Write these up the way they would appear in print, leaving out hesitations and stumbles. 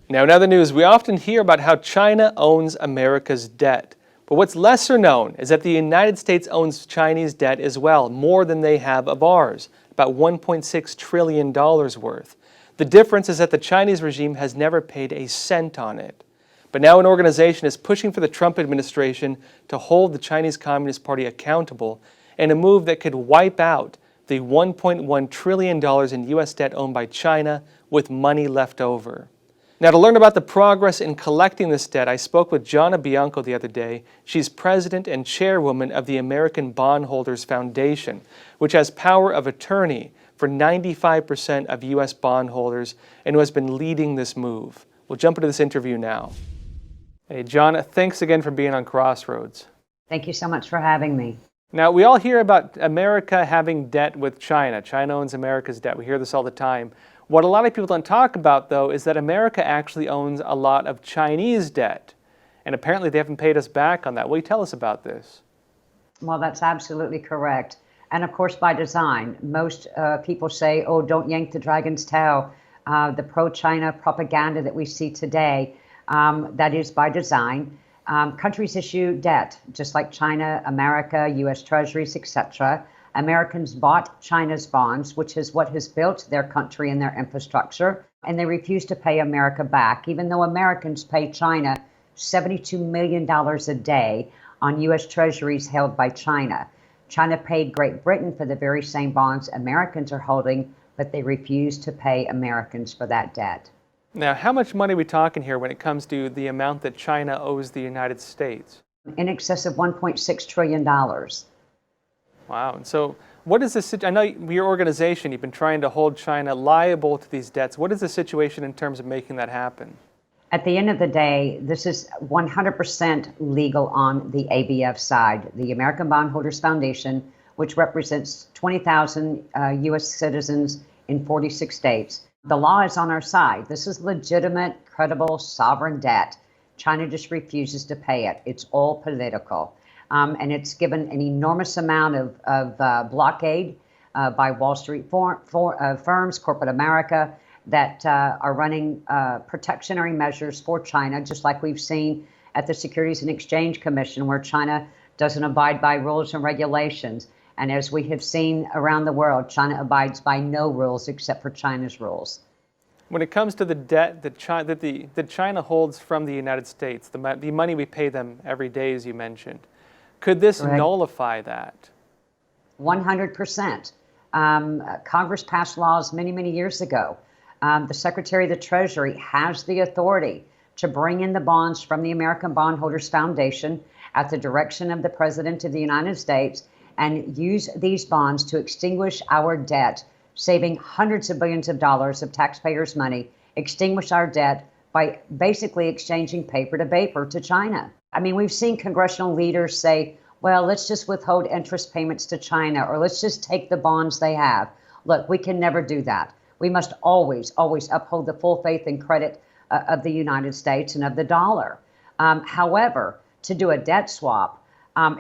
Now, in other news, we often hear about how China owns America's debt. But what's lesser known is that the United States owns Chinese debt as well, more than they have of ours, about $1.6 trillion worth. The difference is that the Chinese regime has never paid a cent on it. But now an organization is pushing for the Trump administration to hold the Chinese Communist Party accountable in a move that could wipe out the $1.1 trillion in U.S. debt owned by China with money left over. Now, to learn about the progress in collecting this debt, I spoke with Gianna Bianco the other day. She's president and chairwoman of the American Bondholders Foundation, which has power of attorney for 95% of U.S. bondholders and who has been leading this move. We'll jump into this interview now. Hey, Gianna, thanks again for being on Crossroads. Thank you so much for having me. Now, we all hear about America having debt with China. China owns America's debt. We hear this all the time. What a lot of people don't talk about, though, is that America actually owns a lot of Chinese debt. And apparently they haven't paid us back on that. Will you tell us about this? Well, that's absolutely correct. And of course, by design. Most people say, oh, don't yank the dragon's tail. The pro-China propaganda that we see today, that is by design. Countries issue debt, just like China, America, U.S. Treasuries, etc. Americans bought China's bonds, which is what has built their country and their infrastructure, and they refuse to pay America back, even though Americans pay China $72 million a day on U.S. Treasuries held by China. China paid Great Britain for the very same bonds Americans are holding, but they refuse to pay Americans for that debt. Now, how much money are we talking here when it comes to the amount that China owes the United States? In excess of $1.6 trillion. Wow. And so what is this? I know your organization, you've been trying to hold China liable to these debts. What is the situation in terms of making that happen? At the end of the day, this is 100% legal on the ABF side, the American Bondholders Foundation, which represents 20,000 U.S. citizens in 46 states. The law is on our side. This is legitimate, credible, sovereign debt. China just refuses to pay it. It's all political. And it's given an enormous amount of blockade by Wall Street firms, corporate America, that are running protectionary measures for China, just like we've seen at the Securities and Exchange Commission, where China doesn't abide by rules and regulations. And as we have seen around the world, China abides by no rules except for China's rules. When it comes to the debt that China holds from the United States, the money we pay them every day, as you mentioned, could this nullify that? 100%. Congress passed laws many, many years ago. The Secretary of the Treasury has the authority to bring in the bonds from the American Bondholders Foundation at the direction of the President of the United States and use these bonds to extinguish our debt, saving hundreds of billions of dollars of taxpayers' money, extinguish our debt by basically exchanging paper to paper to China. I mean, we've seen congressional leaders say, well, let's just withhold interest payments to China, or let's just take the bonds they have. Look, we can never do that. We must always, always uphold the full faith and credit of the United States and of the dollar. However, to do a debt swap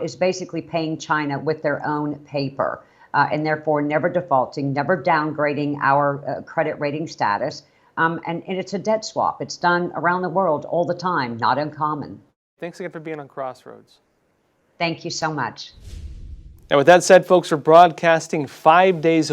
is basically paying China with their own paper and therefore never defaulting, never downgrading our credit rating status. And it's a debt swap. It's done around the world all the time, not uncommon. Thanks again for being on Crossroads. Thank you so much. Now, with that said, folks, we're broadcasting 5 days a week.